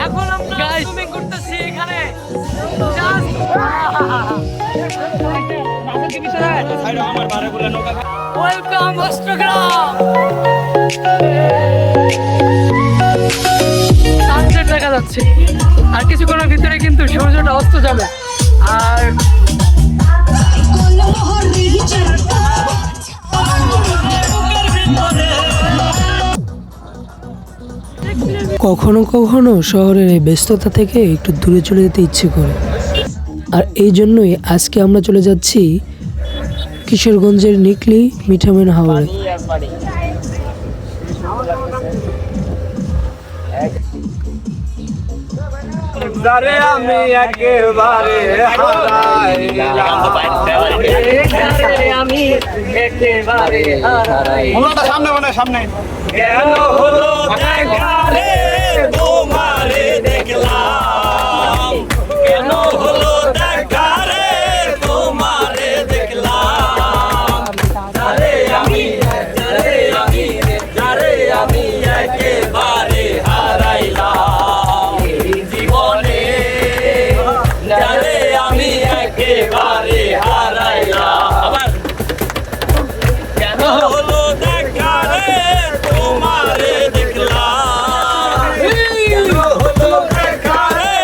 এখন আমরা সুইমিং করতেছি এখানে। ওয়েলকাম অষ্টগ্রাম। সানসেট দেখা যাচ্ছে আর কিছুক্ষণের ভিতরে কিন্তু সূর্যটা অস্ত যাবে। আর কখনো কখনো শহরের এই ব্যস্ততা থেকে একটু দূরে চলে যেতে ইচ্ছে করে, আর এই জন্যই আজকে আমরা চলে যাচ্ছি কিশোরগঞ্জের নিকলি মিঠামইন হাওরে। আমি একেবারে সামনে মানে সামনে কেন হলো দেখা রে তোমারে দেখলাম, কেন হলো দেখা রে তোমারে দেখলাম, যারে আমি একেবারে হারাইলাম এই জীবনে, যারে আমি একেবারে হারাইলাম। আবার কেন হলো দেখা রে তোমারে দেখলাম, কেন হলো দেখা রে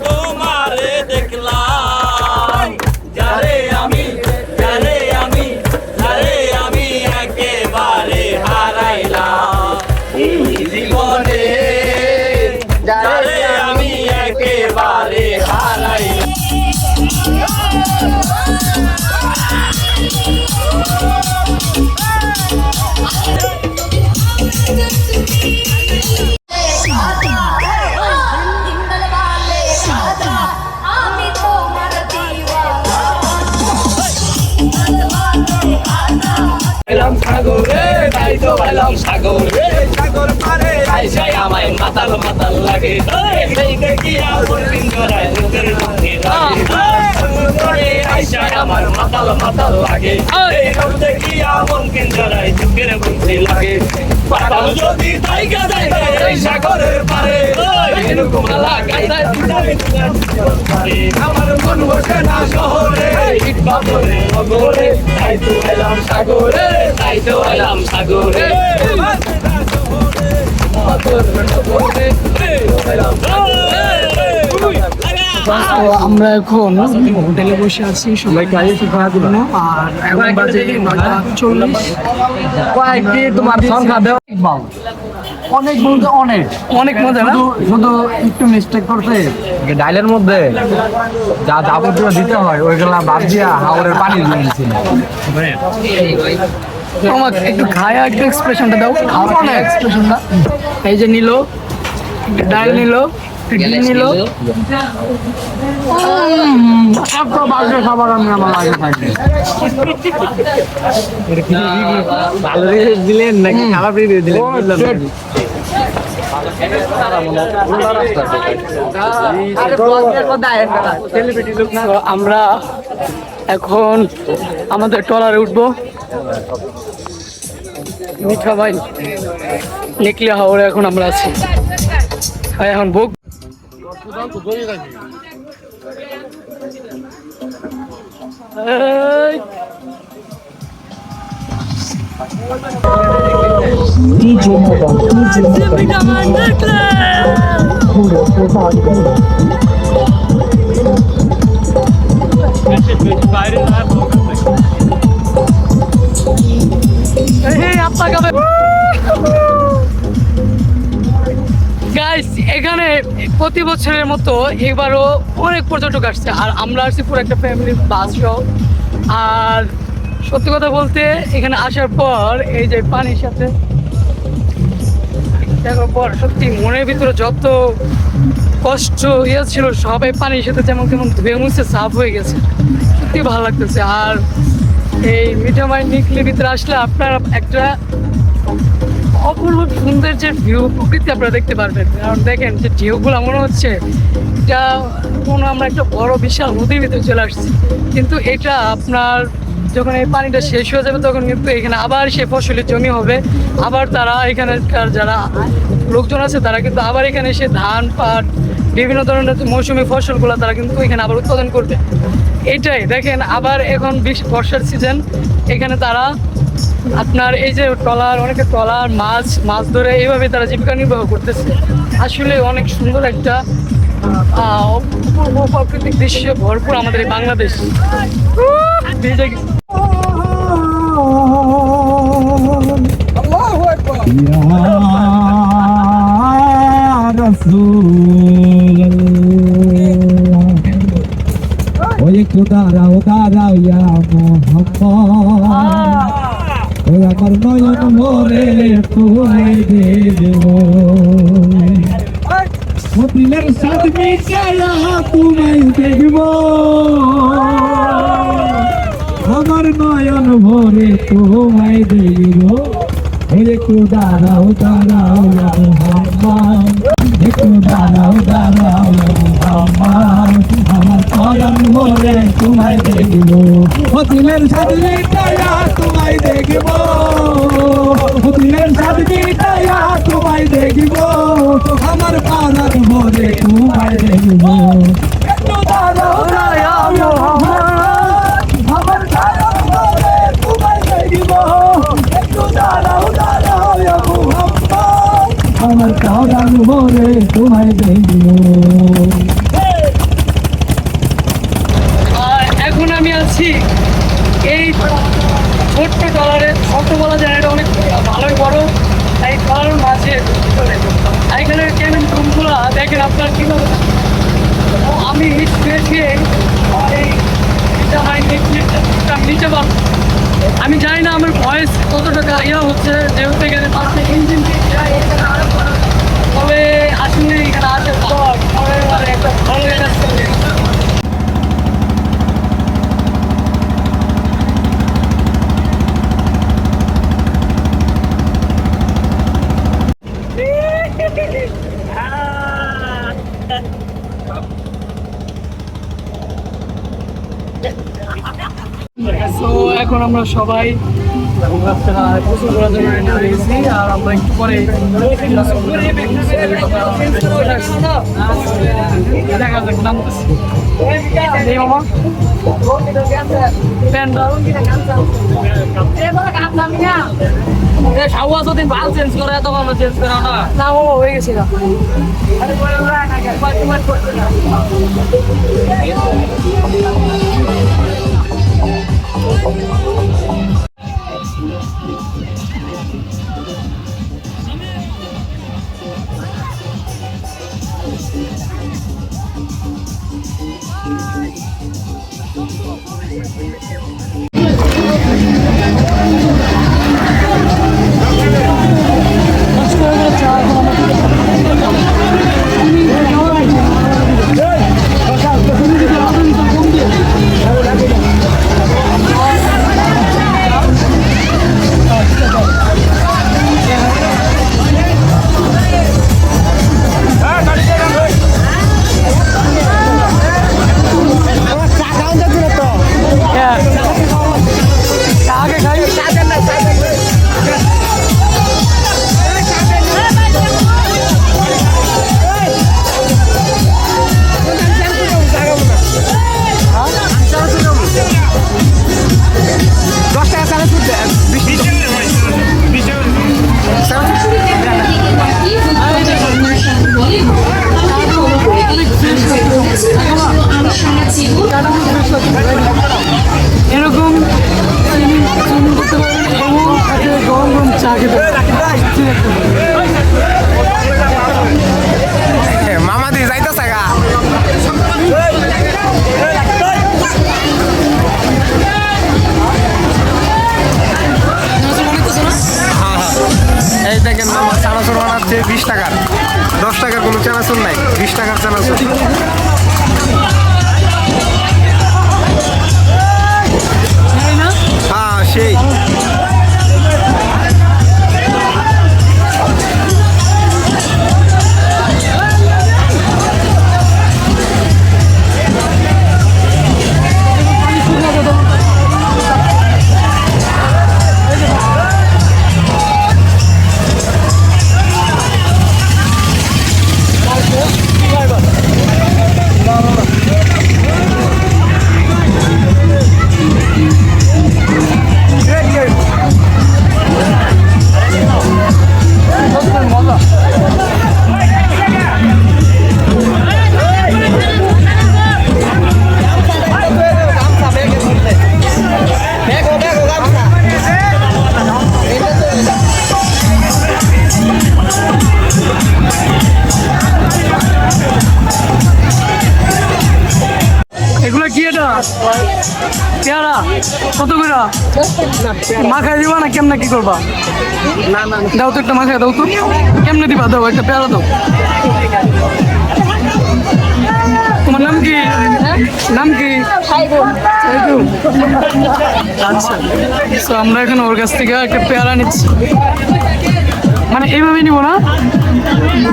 তোমারে দেখলাম, যারে আমি একেবারে হারাইলাম এই জীবনে, যারে আমি একেবারে হারাইলাম। এলাম সাগরে তাই তো এলাম সাগরে, সাগর পারে আইসাই আমায় মাতাল মাতাল লাগে, সেই দেখি আমার পিঞ্জরায় চোখের মধ্যে লাগে, আইসাই আমার মাতাল মাতাল লাগে, এই দেখি আমার পিঞ্জরায় চোখের মধ্যে লাগে। পাতাল যদি তাইকা যায় এই সাগরের পারে, এরকম এলাকায় আমার মন বসে না শহরে, ইট পাথরে নগরে, তাই তো এলাম সাগরে, তাই তো এলাম সাগরে। আমরা এখন হোটেলে বসে আছি সবাই গাড়ি খাওয়া দিল না, আর এখন বাজে 9:40। কয়েকটি তোমার সংখ্যা দেওয়া অনেক বলতে অনেক অনেক মজা না? শুধু একটু মিস্টেক করছে ডাইলের মধ্যে যা যাবতীয় দিতে হয় ওইগুলা বাদ দিয়া হাওড়ের পানি দিয়ে দিচ্ছিল। আমাকে একটু খায়া একটু এক্সপ্রেশনটা দাও, খাওয়া এক্সপ্রেশনটা। এই যে নিল ডাল, নিল ডিম, নিল এত বাজে খাবার আমি আমার আগে খাইনি। ভালো দিলেন নাকি খারাপ দিলেন? আমরা এখন আমাদের ট্রলারে উঠবো মিঠামইন নিকলি হাওরে। এখন আমরা আছি এখন বুক গাইস, এখানে প্রতি বছরের মতো এবারও অনেক পর্যটক আসছে, আর আমরা আসছি পুরো একটা ফ্যামিলির বাস সহ। আর সত্যি কথা বলতে এখানে আসার পর এই যে পানির সাথে দেখার পর সত্যি মনের ভিতরে যত কষ্ট ছিল সবাই পানির সাথে যেমন তেমন ধুয়ে মুছে সাফ হয়ে গেছে, সত্যি ভালো লাগতেছে। আর এই মিঠামইন নিকলির ভিতরে আসলে আপনার একটা অপূর্ব সুন্দর যে ভিউ প্রকৃতি আপনারা দেখতে পারবেন। কারণ দেখেন যে ঢেউগুলো মনে হচ্ছে এটা কোনো আমরা একটা বড় বিশাল নদীর ভিতরে চলে আসছি, কিন্তু এটা আপনার যখন এই পানিটা শেষ হয়ে যাবে তখন কিন্তু এখানে আবার সেই ফসলের জমি হবে। আবার তারা এখানকার যারা লোকজন আছে তারা কিন্তু আবার এখানে এসে ধান পাট বিভিন্ন ধরনের মৌসুমী ফসলগুলো তারা কিন্তু এখানে আবার উৎপাদন করবে। এইটাই দেখেন, আবার এখন বর্ষার সিজন, এখানে তারা আপনার এই যে ট্রলার, অনেকে ট্রলার মাছ ধরে এইভাবে তারা জীবিকা নির্বাহ করতেছে। আসলে অনেক সুন্দর একটা অপূর্ব প্রাকৃতিক দৃশ্যে ভরপুর আমাদের এই বাংলাদেশ। ভিজে গেছে। ওই দাঁড়াও দাঁড়াও ইয়া মোহাম্মদ, ওই আমার নয়ন ভরে তোমায় দেব, দিলের সাথ মিশায়া তোমায় দেখব, আমার নয়ন ভরে তোমায় দেখব। একটু দাঁড়াও দাঁড়াও ইয়া মোহাম্মদ, একটু দাঁড়াও দাঁড়াও ইয়া মোহাম্মদ, আমার নয়ন ভরে তোমায় দেখব, দিলের সাথ মিশায়া তোমায় দেখব, দিলের সাথ মিশায়া তোমায় দেখব, আমার প্রাণ ভরে তোমায় দেখব। একটু দাঁড়াও দাঁড়াও ইয়া মোহাম্মদ, আমার প্রাণ ভরে তোমায় দেখব, একটু দাঁড়াও দাঁড়াও ইয়া মোহাম্মদ, আমার প্রাণ ভরে তোমায় দেখব। এখন আমি আছি এই ছোট্ট ট্রলারে, ছোট্ট বলা যায় এটা অনেক ভালোই বড়, এই ট্রলারের মাঝে এখানে কেমন রুমগুলো দেখেন আপনার কি আমি নিচে পারবো। আমি জানি না আমার ভয়েস কতটা ইয়ে হচ্ছে, যেহেতু এখানে পাশে ইঞ্জিন, তবে আসলে এখানে আছে একটা ভালো তো এখন আমরা সবাই গোসল করার জন্য রেডি হয়ে গেছি, আর আমরা একটু পরে দেখা যাক নামতেছি। এই মামা সাউয়া যদি ভাল চেঞ্জ করে এত ভালো চেঞ্জ করে না ও হয়ে গেছে। এরকম করতে পারবেন এবং গরম গরম চা খেতে মামা দিয়ে যাইতেছে গা এই দেখেন মামা চানাচুর বানাচ্ছে 20 টাকার, 10 টাকার কোনো চানাচুর নাই, 20 টাকার চানাচুর। হ্যাঁ সেই পেয়ারা কত করে মাখাই দিবা না কেমনে কি করবা? না না দাও তো একটা মাখাই দাও তো, কেমনে দিবা? দাও একটা পেয়ারা দাও। তোমার নাম কি? নাম কি? সাইদুল। আচ্ছা, তো আমরা এখন ওর কাছ থেকে একটা পেয়ারা নিচ্ছি, মানে এইভাবে নিব না,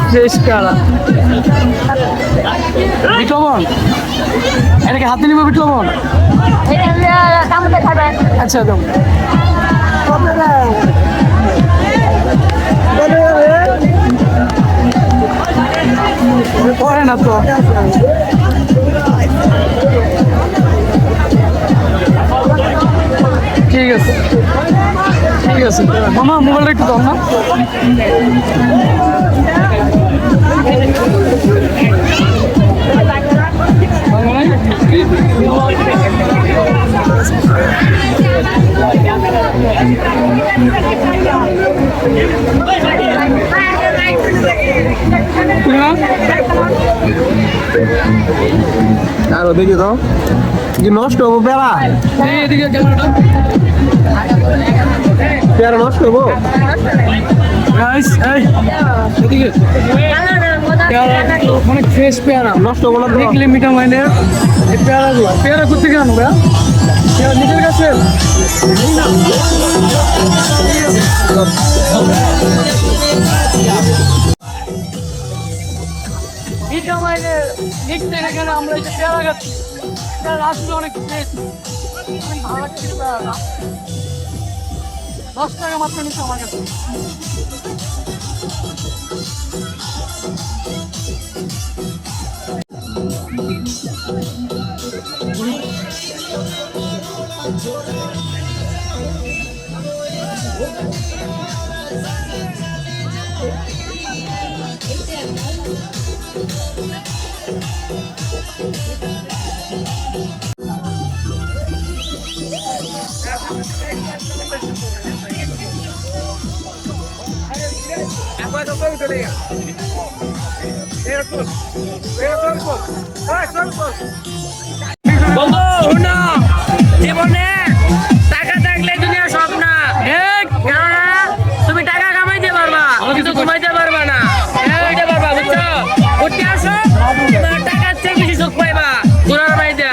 ফ্রেশ পেয়ারা। বিট লবণ এটাকে হাতে নিব, বিট লবণ। আচ্ছা দাও। পরে না তো, ঠিক আছে ঠিক আছে। মামা মোবাইলটা একটু দাও না। আরো দেখি তো কি নষ্ট হবো পেয়ারা, এদিকে ক্যামেরাটা। পেয়ারা নষ্ট হবো। গাইস এই এদিকে পেয়ারা, অনেক ফ্রেশ পেয়ারা, নষ্ট হবো না তো? দেখলে মিঠা মাইনের এই পেয়ারাগুলো। পেয়ারা করতে কেন ভাইয়া? পেয়ারা নিজের কাছে মিঠা মাইনের দেখতে এখানে আমরা এই যে পেয়ারা খাচ্ছি, পেয়ারা আসলে অনেক ফ্রেশ, অনেক ভালো লাগছে পেয়ারাটা। 10 টাকা মাত্র নিচ্ছে আমার কাছে। বন্ধু না, জীবনে টাকা থাকলে দুনিয়া সব না। কেননা তুমি টাকা কামাইতে পারবা কিন্তু ঘুমাইতে পারবা না, ঘুমাইতে পারবা, বুঝছো? উঠতে আসো, তোমার টাকার চেয়ে বেশি সুখ পাইবা ঘুরার মাইতে।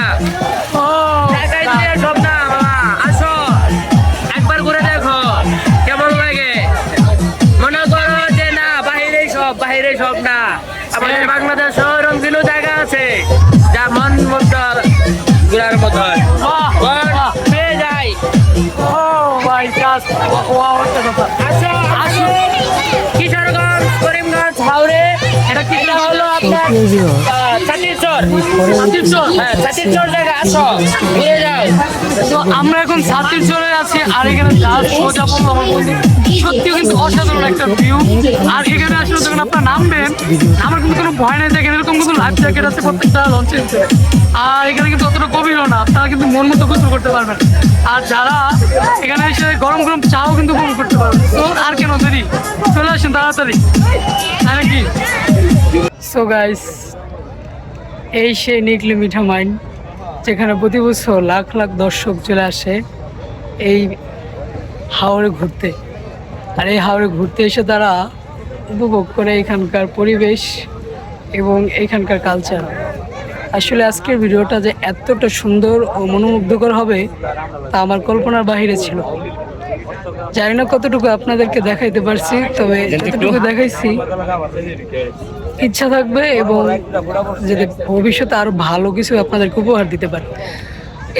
টাকাই দিয়ে সব না বাবা, আসো একবার ঘুরে দেখো কেমন লাগে। মনে করো যে না বাহিরেই সব, বাহিরেই সব না। আমাদের বাংলাদেশ রঙিন জায়গা আছে যা মন মুগ্ধ ঘুরার মতো পেয়ে যায়। ও মাই গড, ওয়াও, একটা ব্যাপার। আসো আসো, কিশোরগঞ্জ, করিমগঞ্জ, হাওড়ে, এটা কিনা হলো আপনার ছাতিরচর। হ্যাঁ, ছাতিরচর জায়গা, আসো ঘুরে যাও। তো আমরা এখন ছাত্রীর চলে আছি, আর এখানে জাহাজ সোজা পড়লো আমার বলতে, সত্যিও কিন্তু অসাধারণ একটা ভিউ। আর এখানে আসলে যখন আপনারা নামবেন, আমার কিন্তু কোনো ভয় নেই, দেখেন এরকম কিন্তু লাইফ জ্যাকেট আছে প্রত্যেকটা লঞ্চের ভিতরে। আর এখানে কিন্তু অতটা গভীরও না, আপনারা কিন্তু মন মতো গোসল করতে পারবেন। আর যারা এখানে এসে গরম গরম চাও কিন্তু উপভোগ করতে পারবেন। তো আর কেন দেরি, চলে আসেন তাড়াতাড়ি, তাই নাকি? সো গাইস, এই সেই নিকলি মিঠা মাইন, যেখানে প্রতি বছর লাখ লাখ দর্শক চলে আসে এই হাওড়ে ঘুরতে। আর এই হাওড়ে ঘুরতে এসে তারা উপভোগ করে এখানকার পরিবেশ এবং এখানকার কালচার। আসলে আজকের ভিডিওটা যে এতটা সুন্দর ও মনোমুগ্ধকর হবে তা আমার কল্পনার বাহিরে ছিল। জানি না কতটুকু আপনাদেরকে দেখাইতে পারছি, তবে যতটুকু দেখাইছি ইচ্ছা থাকবে এবং যদি ভবিষ্যতে আরো ভালো কিছু আপনাদেরকে উপহার দিতে পারি।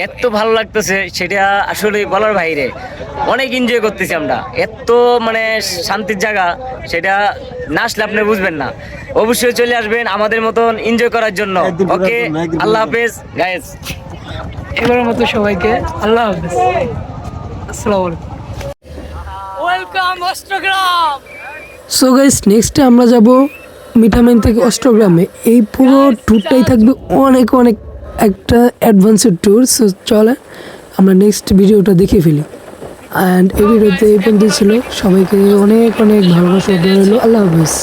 এত ভালো লাগতেছে সেটা আসলে বলার বাইরে, অনেক এনজয় করতেছি আমরা। এত মানে শান্তির জায়গা, সেটা না আসলে আপনি বুঝবেন না। অবশ্যই চলে আসবেন আমাদের মতন এনজয় করার জন্য। ওকে, আল্লাহ হাফেজ গাইস। এবারের মতো সবাইকে আল্লাহ হাফেজ, আসসালামু আলাইকুম, ওয়েলকাম অষ্টগ্রাম। সো গাইস, নেক্সটে আমরা যাব মিঠামাইন থেকে অষ্টগ্রামে। এই পুরো ট্যুরটাই থাকবে অনেক অনেক একটা অ্যাডভেঞ্চার ট্যুর। সো চলে আমরা নেক্সট ভিডিওটা দেখে ফেলি। অ্যান্ড এই ভিডিওতে এই পর্যন্ত ছিল। সবাইকে অনেক অনেক ভালোবাসা রইল। আল্লাহ হাফেজ।